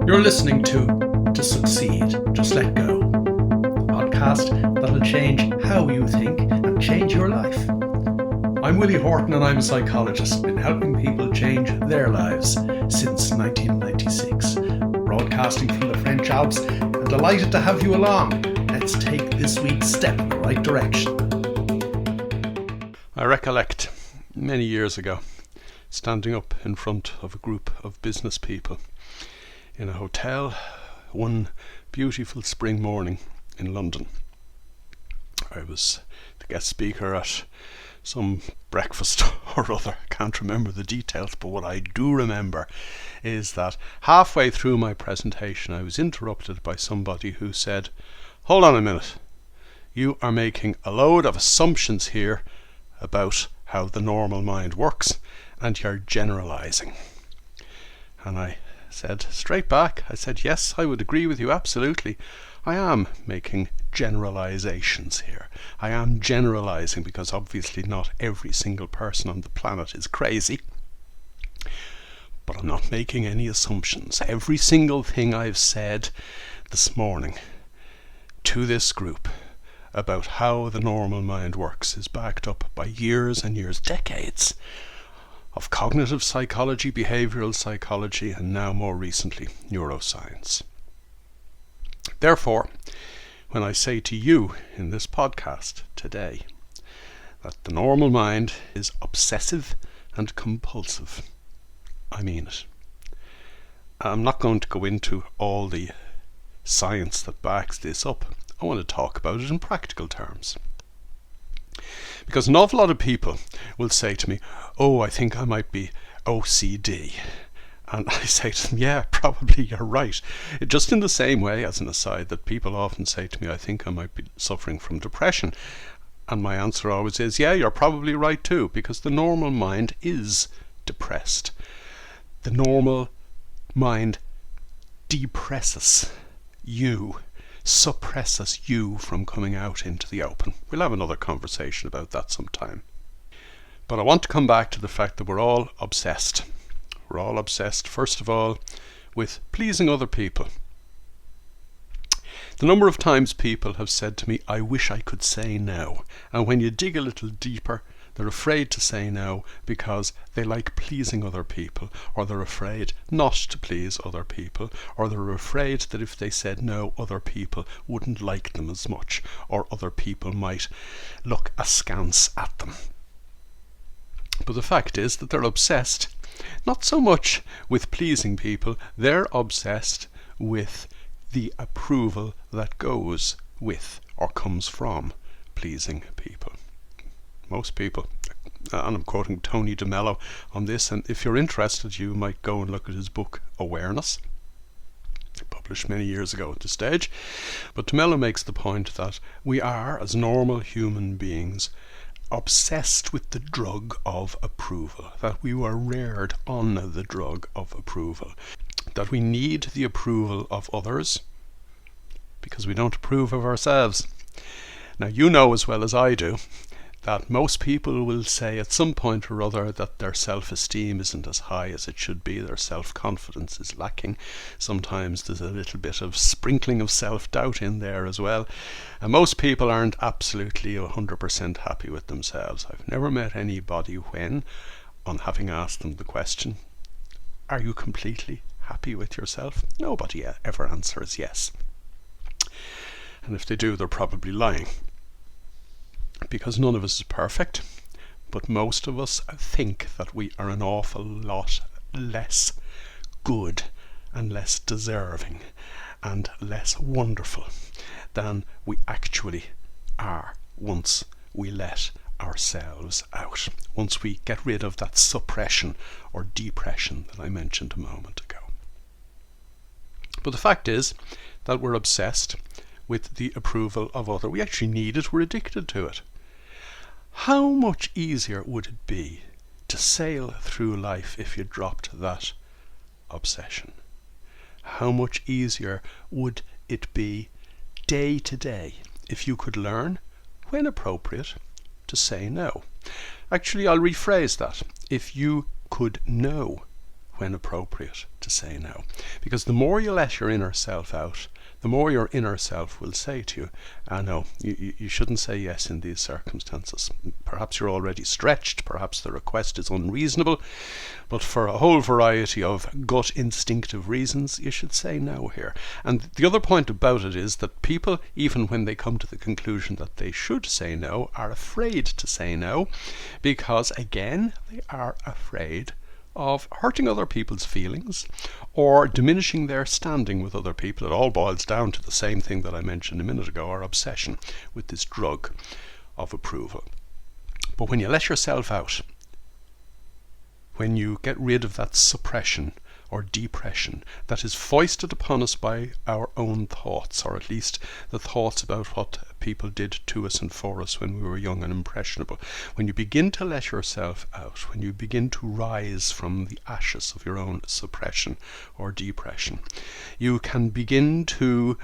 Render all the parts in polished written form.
You're listening to Succeed, Just Let Go, a podcast that'll change how you think and change your life. I'm Willie Horton and I'm a psychologist, been helping people change their lives since 1996. Broadcasting from the French Alps, and delighted to have you along. Let's take this week's step in the right direction. I recollect many years ago standing up in front of a group of business people in a hotel one beautiful spring morning in London. I was the guest speaker at some breakfast or other. I can't remember the details, but what I do remember is that halfway through my presentation I was interrupted by somebody who said, "Hold on a minute, you are making a load of assumptions here about how the normal mind works, and you're generalizing." And I said straight back, I said, yes, I would agree with you absolutely. I am making generalizations here. I am generalizing because obviously not every single person on the planet is crazy. But I'm not making any assumptions. Every single thing I've said this morning to this group about how the normal mind works is backed up by years and years, decades of cognitive psychology, behavioral psychology, and now more recently, neuroscience. Therefore, when I say to you in this podcast today that the normal mind is obsessive and compulsive, I mean it. I'm not going to go into all the science that backs this up. I want to talk about it in practical terms. Because an awful lot of people will say to me, "Oh, I think I might be OCD." And I say to them, yeah, probably you're right. Just in the same way, as an aside, that people often say to me, "I think I might be suffering from depression." And my answer always is, yeah, you're probably right too, because the normal mind is depressed. The normal mind depresses you, suppresses you from coming out into the open. We'll have another conversation about that sometime. But I want to come back to the fact that we're all obsessed. We're all obsessed, first of all, with pleasing other people. The number of times people have said to me, "I wish I could say no." And when you dig a little deeper, they're afraid to say no because they like pleasing other people, or they're afraid not to please other people, or they're afraid that if they said no, other people wouldn't like them as much, or other people might look askance at them. But the fact is that they're obsessed not so much with pleasing people, they're obsessed with the approval that goes with or comes from pleasing people. Most people, and I'm quoting Tony DeMello on this, and if you're interested you might go and look at his book Awareness, published many years ago at this stage. But DeMello makes the point that we are, as normal human beings, obsessed with the drug of approval, that we were reared on the drug of approval, that we need the approval of others because we don't approve of ourselves. Now, you know as well as I do that most people will say at some point or other that their self-esteem isn't as high as it should be, their self-confidence is lacking. Sometimes there's a little bit of sprinkling of self-doubt in there as well. And most people aren't absolutely 100% happy with themselves. I've never met anybody when, on having asked them the question, "Are you completely happy with yourself?" Nobody ever answers yes. And if they do, they're probably lying. Because none of us is perfect, but most of us think that we are an awful lot less good and less deserving and less wonderful than we actually are once we let ourselves out, once we get rid of that suppression or depression that I mentioned a moment ago. But the fact is that we're obsessed with the approval of others. We actually need it, we're addicted to it. How much easier would it be to sail through life if you dropped that obsession? How much easier would it be day to day if you could learn, when appropriate, to say no? Actually, I'll rephrase that. If you could know when appropriate to say no. Because the more you let your inner self out, the more your inner self will say to you, no, you shouldn't say yes in these circumstances. Perhaps you're already stretched, perhaps the request is unreasonable, but for a whole variety of gut instinctive reasons, you should say no here. And the other point about it is that people, even when they come to the conclusion that they should say no, are afraid to say no, because again, they are afraid of hurting other people's feelings or diminishing their standing with other people. It all boils down to the same thing that I mentioned a minute ago, our obsession with this drug of approval. But when you let yourself out, when you get rid of that suppression or depression that is foisted upon us by our own thoughts, or at least the thoughts about what people did to us and for us when we were young and impressionable. When you begin to let yourself out, when you begin to rise from the ashes of your own suppression or depression, you can begin to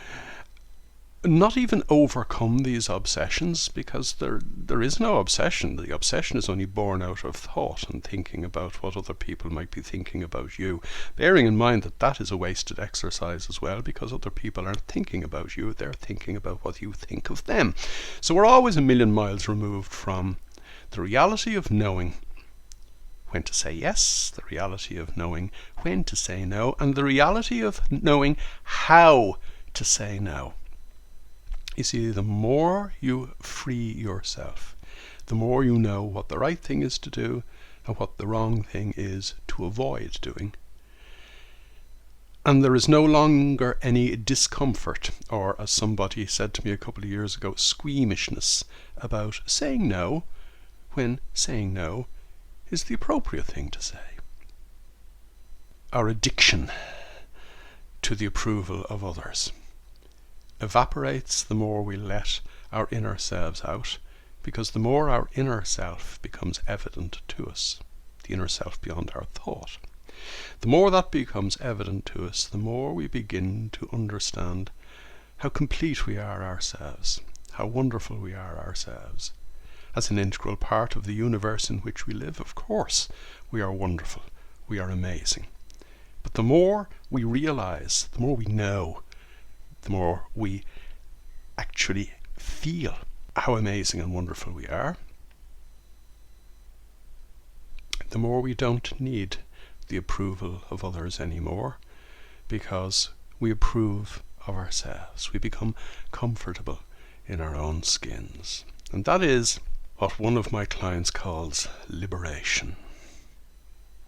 not even overcome these obsessions, because there is no obsession. The obsession is only born out of thought and thinking about what other people might be thinking about you, bearing in mind that that is a wasted exercise as well, because other people aren't thinking about you, they're thinking about what you think of them. So we're always a million miles removed from the reality of knowing when to say yes, the reality of knowing when to say no, and the reality of knowing how to say no. You see, the more you free yourself, the more you know what the right thing is to do and what the wrong thing is to avoid doing. And there is no longer any discomfort, or as somebody said to me a couple of years ago, squeamishness about saying no when saying no is the appropriate thing to say. Our addiction to the approval of others evaporates the more we let our inner selves out, because the more our inner self becomes evident to us, the inner self beyond our thought, the more that becomes evident to us, the more we begin to understand how complete we are ourselves, how wonderful we are ourselves. As an integral part of the universe in which we live, of course, we are wonderful, we are amazing. But the more we realize, the more we know, the more we actually feel how amazing and wonderful we are, the more we don't need the approval of others anymore, because we approve of ourselves. We become comfortable in our own skins. And that is what one of my clients calls liberation.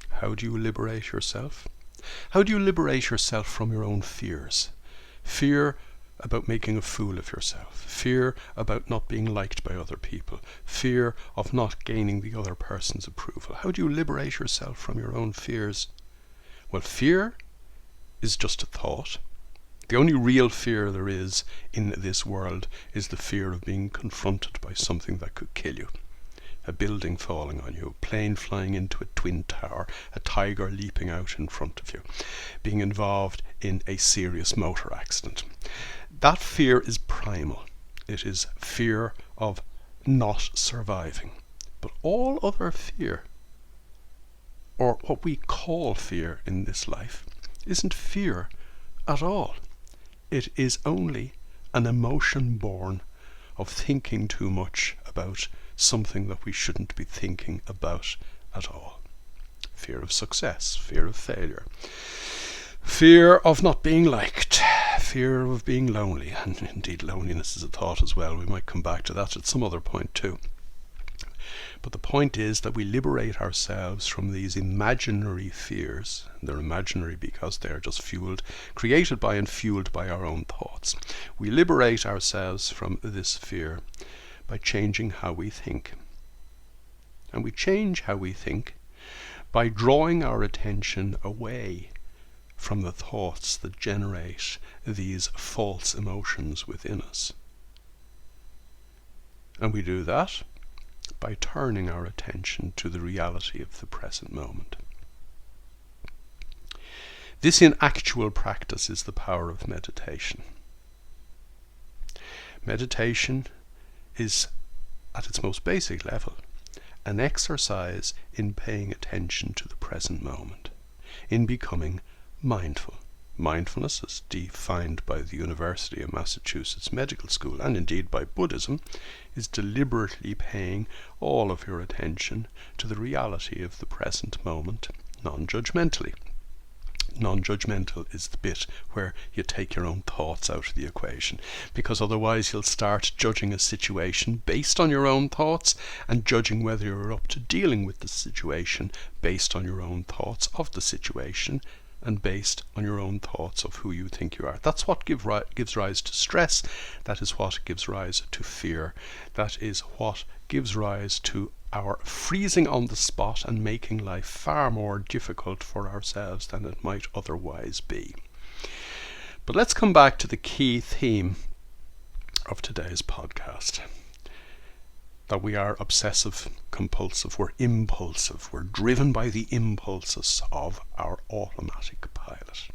How do you liberate yourself? How do you liberate yourself from your own fears? Fear about making a fool of yourself, fear about not being liked by other people, fear of not gaining the other person's approval. How do you liberate yourself from your own fears? Well, fear is just a thought. The only real fear there is in this world is the fear of being confronted by something that could kill you. A building falling on you, a plane flying into a twin tower, a tiger leaping out in front of you, being involved in a serious motor accident. That fear is primal. It is fear of not surviving. But all other fear, or what we call fear in this life, isn't fear at all. It is only an emotion born of thinking too much about something that we shouldn't be thinking about at all. Fear of success, fear of failure, fear of not being liked, fear of being lonely, and indeed loneliness is a thought as well. We might come back to that at some other point too. But the point is that we liberate ourselves from these imaginary fears. They're imaginary because they're just created by and fueled by our own thoughts. We liberate ourselves from this fear by changing how we think. And we change how we think by drawing our attention away from the thoughts that generate these false emotions within us. And we do that by turning our attention to the reality of the present moment. This in actual practice is the power of meditation. Meditation is, at its most basic level, an exercise in paying attention to the present moment. in becoming mindful. Mindfulness, as defined by the University of Massachusetts Medical School and indeed by Buddhism, is deliberately paying all of your attention to the reality of the present moment non-judgmentally. Non-judgmental is the bit where you take your own thoughts out of the equation, because otherwise you'll start judging a situation based on your own thoughts and judging whether you're up to dealing with the situation based on your own thoughts of the situation and based on your own thoughts of who you think you are. That's what gives rise to stress. That is what gives rise to fear. That is what gives rise to our freezing on the spot and making life far more difficult for ourselves than it might otherwise be. But let's come back to the key theme of today's podcast. That we are obsessive compulsive, we're impulsive, we're driven by the impulses of our automatic pilot.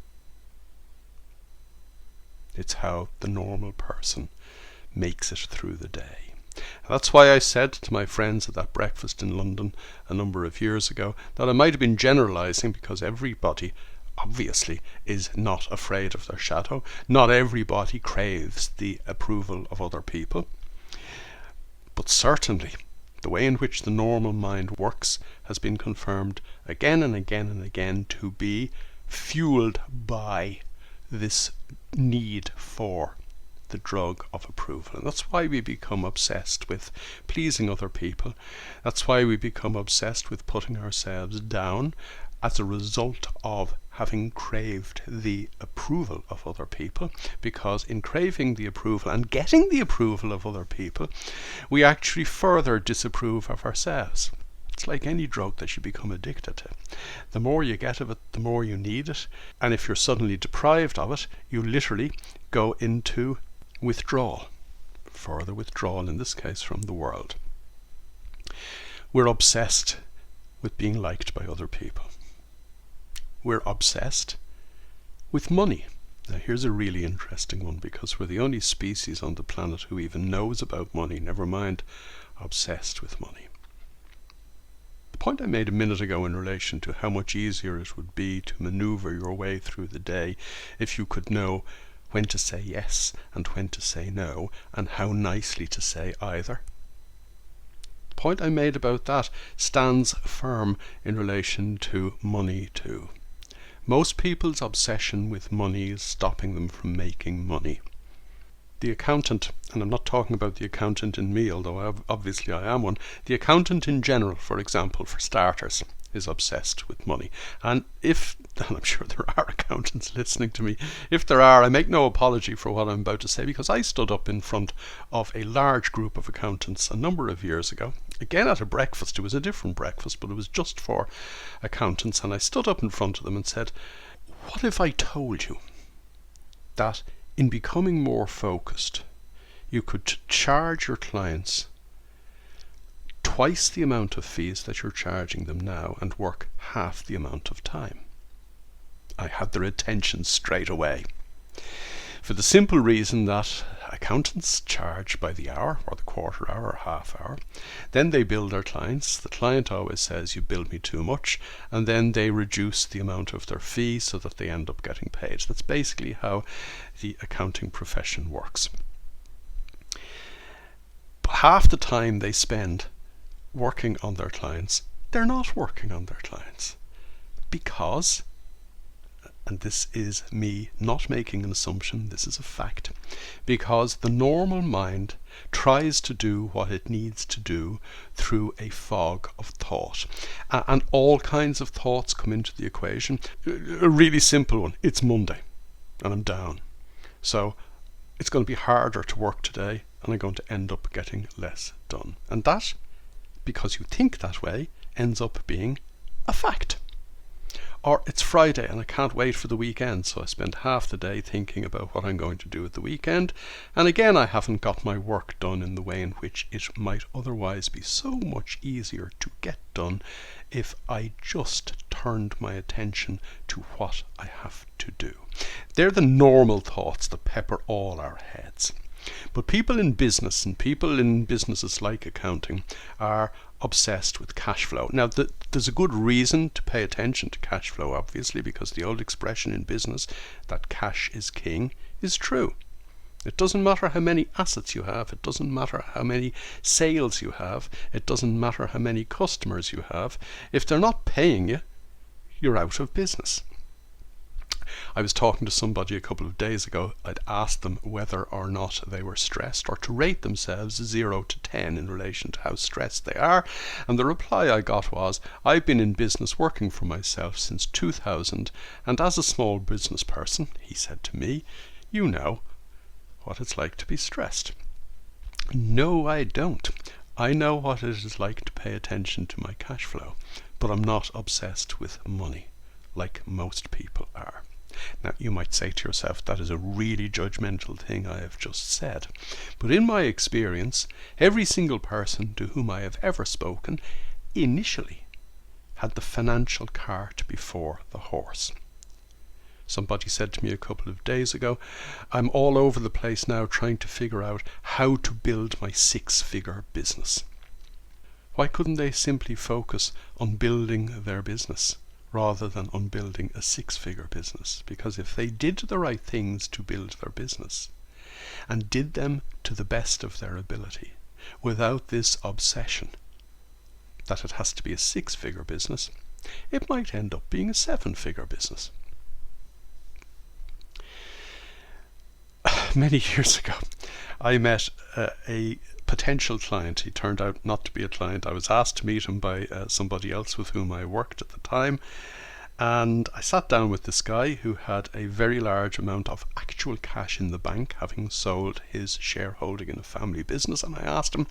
It's how the normal person makes it through the day. That's why I said to my friends at that breakfast in London a number of years ago that I might have been generalizing, because everybody obviously is not afraid of their shadow. Not everybody craves the approval of other people. But certainly, the way in which the normal mind works has been confirmed again and again and again to be fueled by this need for the drug of approval. And that's why we become obsessed with pleasing other people. That's why we become obsessed with putting ourselves down as a result of having craved the approval of other people, because in craving the approval and getting the approval of other people, we actually further disapprove of ourselves. It's like any drug that you become addicted to. The more you get of it, the more you need it, and if you're suddenly deprived of it, you literally go into withdrawal, further withdrawal in this case from the world. We're obsessed with being liked by other people. We're obsessed with money. Now here's a really interesting one, because we're the only species on the planet who even knows about money, never mind obsessed with money. The point I made a minute ago in relation to how much easier it would be to maneuver your way through the day if you could know when to say yes and when to say no, and how nicely to say either. The point I made about that stands firm in relation to money too. Most people's obsession with money is stopping them from making money. The accountant, and I'm not talking about the accountant in me, although obviously I am one, the accountant in general, for example, for starters, is obsessed with money. And I'm sure there are accountants listening to me, if there are, I make no apology for what I'm about to say, because I stood up in front of a large group of accountants a number of years ago, again at a breakfast. It was a different breakfast, but it was just for accountants, and I stood up in front of them and said, what if I told you that in becoming more focused, you could charge your clients twice the amount of fees that you're charging them now and work half the amount of time? I had their attention straight away, for the simple reason that accountants charge by the hour or the quarter hour or half hour. Then they bill their clients. The client always says, you billed me too much, and then they reduce the amount of their fee so that they end up getting paid. That's basically how the accounting profession works. But half the time they spend working on their clients, they're not working on their clients, because, and this is me not making an assumption, this is a fact, because the normal mind tries to do what it needs to do through a fog of thought. And all kinds of thoughts come into the equation. A really simple one, it's Monday and I'm down. So it's going to be harder to work today and I'm going to end up getting less done. And that, because you think that way, ends up being a fact. Or it's Friday and I can't wait for the weekend, so I spend half the day thinking about what I'm going to do at the weekend, and again I haven't got my work done in the way in which it might otherwise be so much easier to get done if I just turned my attention to what I have to do. They're the normal thoughts that pepper all our heads. But people in business and people in businesses like accounting are obsessed with cash flow. Now, there's a good reason to pay attention to cash flow, obviously, because the old expression in business that cash is king is true. It doesn't matter how many assets you have. It doesn't matter how many sales you have. It doesn't matter how many customers you have. If they're not paying you, you're out of business. I was talking to somebody a couple of days ago. I'd asked them whether or not they were stressed, or to rate themselves 0 to 10 in relation to how stressed they are. And the reply I got was, I've been in business working for myself since 2000, and as a small business person, he said to me, you know what it's like to be stressed. No, I don't. I know what it is like to pay attention to my cash flow, but I'm not obsessed with money like most people are. Now, you might say to yourself, that is a really judgmental thing I have just said. But in my experience, every single person to whom I have ever spoken initially had the financial cart before the horse. Somebody said to me a couple of days ago, I'm all over the place now trying to figure out how to build my 6-figure business. Why couldn't they simply focus on building their business rather than on building a 6-figure business? Because if they did the right things to build their business and did them to the best of their ability, without this obsession that it has to be a 6-figure business, it might end up being a 7-figure business. Many years ago, I met a potential client. He turned out not to be a client. I was asked to meet him by somebody else with whom I worked at the time. And I sat down with this guy who had a very large amount of actual cash in the bank, having sold his shareholding in a family business. And I asked him,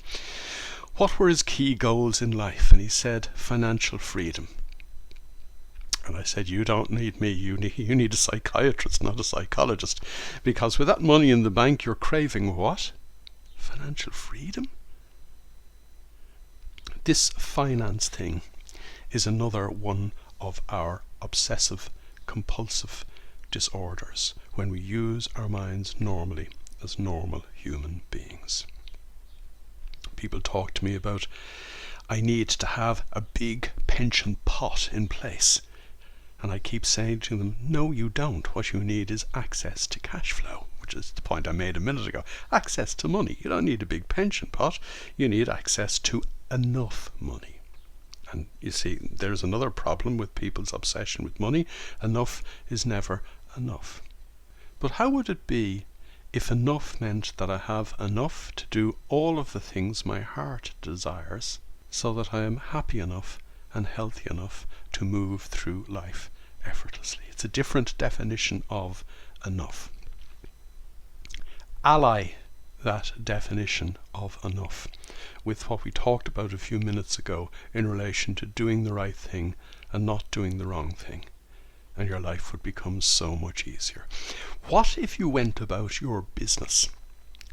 what were his key goals in life? And he said, financial freedom. And I said, you don't need me, you need a psychiatrist, not a psychologist. Because with that money in the bank, you're craving what? Financial freedom? This finance thing is another one of our obsessive compulsive disorders when we use our minds normally as normal human beings. People talk to me about, I need to have a big pension pot in place. And I keep saying to them, no, you don't. What you need is access to cash flow, which is the point I made a minute ago. Access to money. You don't need a big pension pot. You need access to enough money. And you see, there's another problem with people's obsession with money. Enough is never enough. But how would it be if enough meant that I have enough to do all of the things my heart desires, so that I am happy enough and healthy enough to move through life effortlessly? It's a different definition of enough. Ally that definition of enough with what we talked about a few minutes ago in relation to doing the right thing and not doing the wrong thing, and your life would become so much easier. What if you went about your business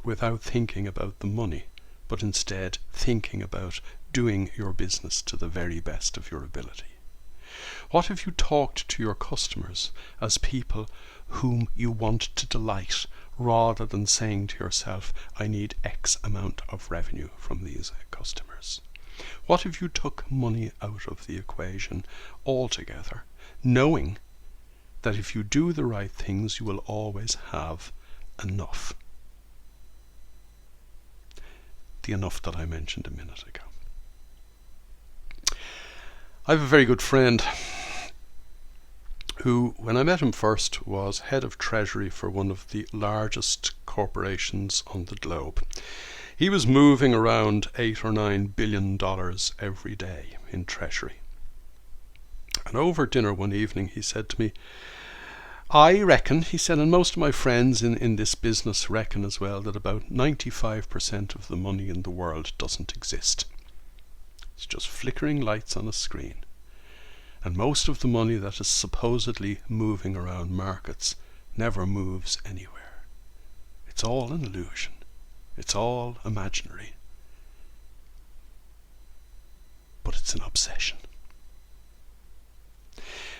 without thinking about the money, but instead thinking about doing your business to the very best of your ability? What if you talked to your customers as people whom you want to delight, rather than saying to yourself, I need X amount of revenue from these customers? What if you took money out of the equation altogether, knowing that if you do the right things, you will always have enough? The enough that I mentioned a minute ago. I have a very good friend who, when I met him first, was head of treasury for one of the largest corporations on the globe. He was moving around $8 or $9 billion every day in treasury. And over dinner one evening he said to me, I reckon, he said, and most of my friends in this business reckon as well, that about 95% of the money in the world doesn't exist. It's just flickering lights on a screen. And most of the money that is supposedly moving around markets never moves anywhere. It's all an illusion. It's all imaginary. But it's an obsession.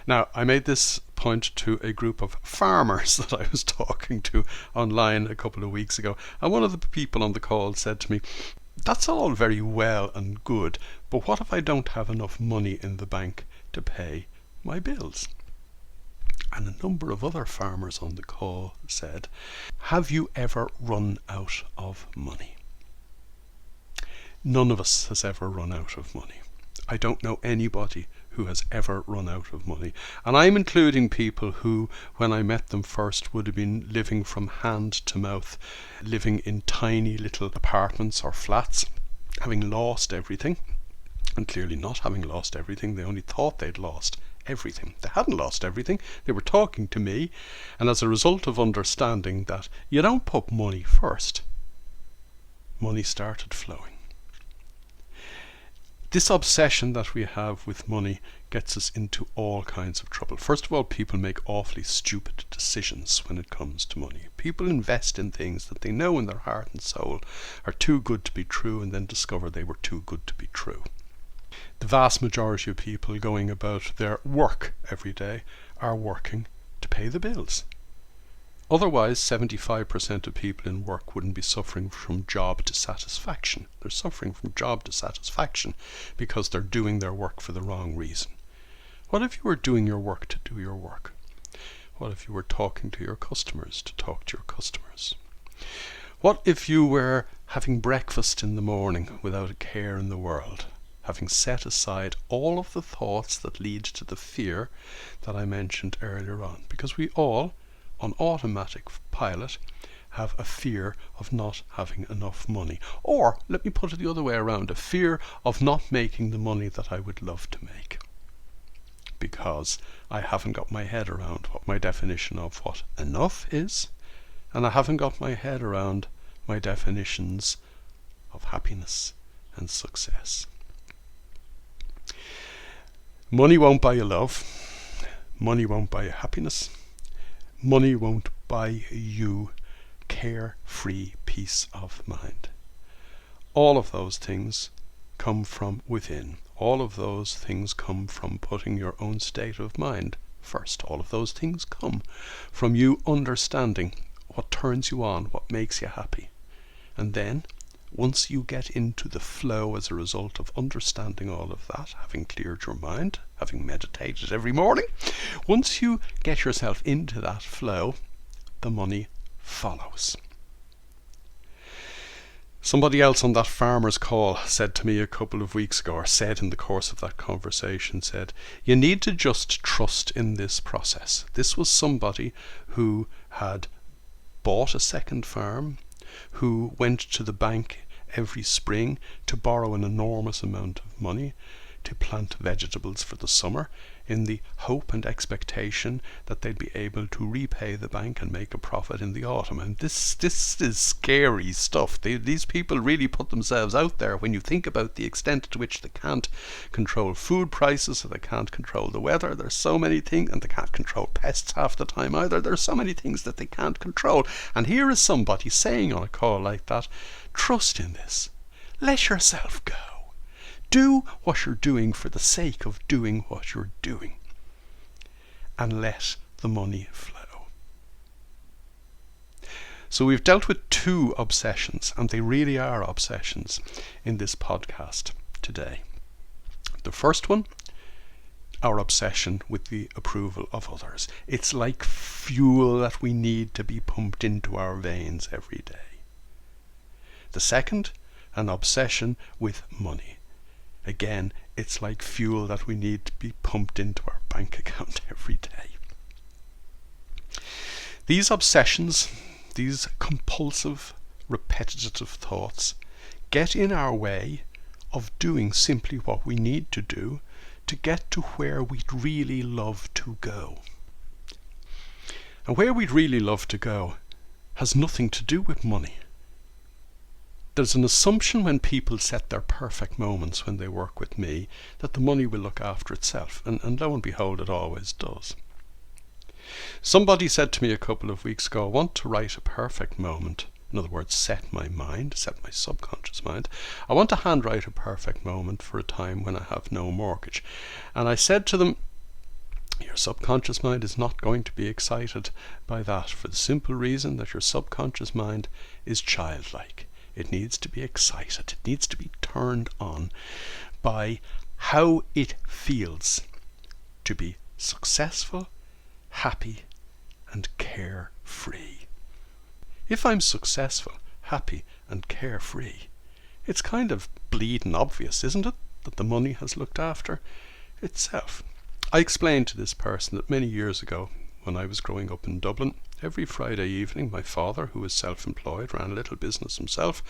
Now, I made this point to a group of farmers that I was talking to online a couple of weeks ago, and one of the people on the call said to me, That's all very well and good, but what if I don't have enough money in the bank to pay my bills? And a number of other farmers on the call said, have you ever run out of money? None of us has ever run out of money. I don't know anybody who has ever run out of money. And I'm including people who, when I met them first, would have been living from hand to mouth, living in tiny little apartments or flats, having lost everything, and clearly not having lost everything. They only thought they'd lost everything. They hadn't lost everything. They were talking to me, and as a result of understanding that you don't put money first, money started flowing. This obsession that we have with money gets us into all kinds of trouble. First of all, people make awfully stupid decisions when it comes to money. People invest in things that they know in their heart and soul are too good to be true, and then discover they were too good to be true. The vast majority of people going about their work every day are working to pay the bills. Otherwise, 75% of people in work wouldn't be suffering from job dissatisfaction. They're suffering from job dissatisfaction because they're doing their work for the wrong reason. What if you were doing your work to do your work? What if you were talking to your customers to talk to your customers? What if you were having breakfast in the morning without a care in the world, having set aside all of the thoughts that lead to the fear that I mentioned earlier on? Because we all, on automatic pilot, have a fear of not having enough money. Or, let me put it the other way around, a fear of not making the money that I would love to make. Because I haven't got my head around what my definition of what enough is, and I haven't got my head around my definitions of happiness and success. Money won't buy you love. Money won't buy you happiness. Money won't buy you carefree peace of mind. All of those things come from within. All of those things come from putting your own state of mind first. All of those things come from you understanding what turns you on, what makes you happy. And then, once you get into the flow as a result of understanding all of that, having cleared your mind, having meditated every morning, once you get yourself into that flow, the money follows. Somebody else on that farmer's call said to me a couple of weeks ago, or said in the course of that conversation, said, you need to just trust in this process. This was somebody who had bought a second farm, who went to the bank every spring to borrow an enormous amount of money to plant vegetables for the summer, in the hope and expectation that they'd be able to repay the bank and make a profit in the autumn. And this is scary stuff. These people really put themselves out there when you think about the extent to which they can't control food prices, or they can't control the weather. There's so many things, and they can't control pests half the time either. There's so many things that they can't control. And here is somebody saying on a call like that, trust in this. Let yourself go. Do what you're doing for the sake of doing what you're doing, and let the money flow. So we've dealt with two obsessions, and they really are obsessions, in this podcast today. The first one, our obsession with the approval of others. It's like fuel that we need to be pumped into our veins every day. The second, an obsession with money. Again, it's like fuel that we need to be pumped into our bank account every day. These obsessions, these compulsive, repetitive thoughts, get in our way of doing simply what we need to do to get to where we'd really love to go. And where we'd really love to go has nothing to do with money. There's an assumption when people set their perfect moments when they work with me that the money will look after itself, and lo and behold, it always does. Somebody said to me a couple of weeks ago, I want to write a perfect moment. In other words, set my subconscious mind. I want to handwrite a perfect moment for a time when I have no mortgage. And I said to them, your subconscious mind is not going to be excited by that, for the simple reason that your subconscious mind is childlike. It needs to be excited. It needs to be turned on by how it feels to be successful, happy, and carefree. If I'm successful, happy, and carefree, it's kind of bleeding obvious, isn't it, that the money has looked after itself. I explained to this person that many years ago, when I was growing up in Dublin, every Friday evening my father, who was self-employed, ran a little business himself,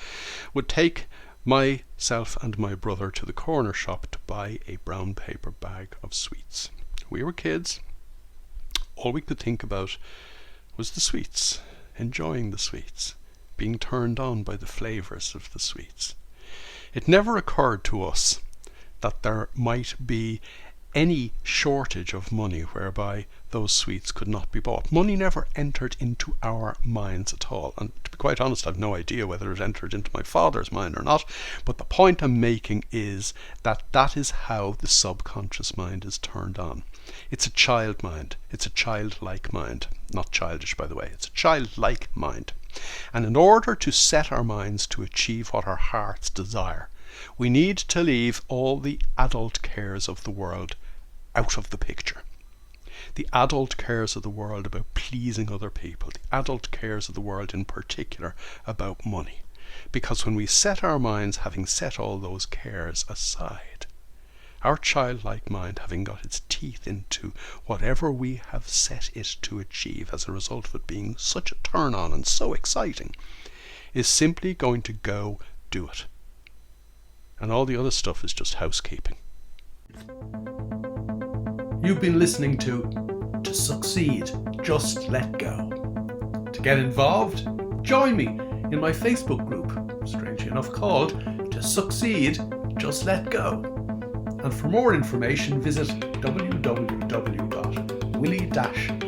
would take myself and my brother to the corner shop to buy a brown paper bag of sweets. We were kids. All we could think about was the sweets, enjoying the sweets, being turned on by the flavours of the sweets. It never occurred to us that there might be any shortage of money whereby those sweets could not be bought. Money never entered into our minds at all. And to be quite honest, I've no idea whether it entered into my father's mind or not. But the point I'm making is that that is how the subconscious mind is turned on. It's a child mind. It's a childlike mind. Not childish, by the way. It's a childlike mind. And in order to set our minds to achieve what our hearts desire, we need to leave all the adult cares of the world out of the picture. The adult cares of the world about pleasing other people. The adult cares of the world in particular about money. Because when we set our minds, having set all those cares aside, our childlike mind, having got its teeth into whatever we have set it to achieve as a result of it being such a turn on and so exciting, is simply going to go do it. And all the other stuff is just housekeeping. You've been listening to Succeed, Just Let Go. To get involved, join me in my Facebook group, strangely enough called To Succeed, Just Let Go. And for more information, visit www.willie-hort.com.